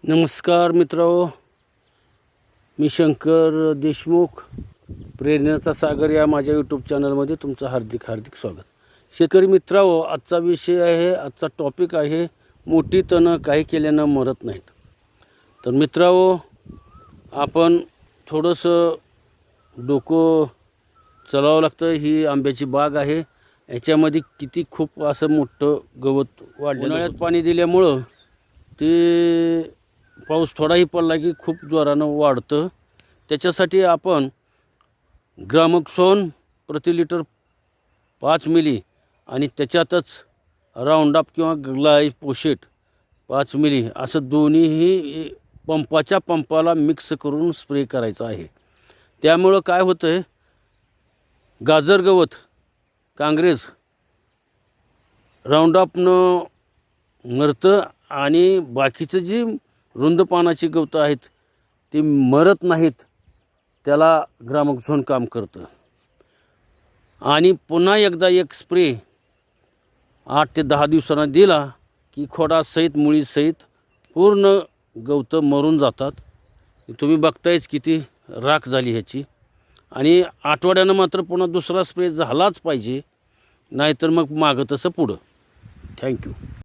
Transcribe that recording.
नमस्कार मित्रांनो, मी शंकर देशमुख, प्रेरणाचा सागर या माझ्या यूट्यूब चॅनलमध्ये तुमचं हार्दिक स्वागत. शेतकरी मित्रांनो, आजचा विषय आहे, आजचा टॉपिक आहे, मोठी तणं काही केल्यानं मरत नाहीत. तर मित्रांनो, आपण थोडंसं डोकं चालवावं लागतं. ही आंब्याची बाग आहे, याच्यामध्ये किती खूप असं मोठं गवत वाढलेलं. उन्हाळ्यात पाणी दिल्यामुळं ते पाऊस थोडाही पडला की खूप जोरानं वाढतं. त्याच्यासाठी आपण ग्रामोक्सोन प्रति लिटर 5 मिली आणि त्याच्यातच राऊंडअप किंवा ग्लायफोसेट 5 मिली असं दोन्हीही पंपाला मिक्स करून स्प्रे करायचं आहे. त्यामुळं काय होतं आहे, गाजर गवत, काँग्रेस राऊंडअपनं मरतं आणि बाकीचं जी रुंद पानाची गवतं आहेत ती मरत नाहीत. त्याला ग्रामोक्सोन काम करतं. आणि पुन्हा एकदा एक स्प्रे 8 ते 10 दिवसांना दिला की खोडासहित मुळीसहित पूर्ण गवतं मरून जातात. तुम्ही बघतायच किती राख झाली ह्याची. आणि आठवड्यानं मात्र पुन्हा दुसरा स्प्रे झालाच पाहिजे, नाहीतर मग मागं तसं पुढं. थँक्यू.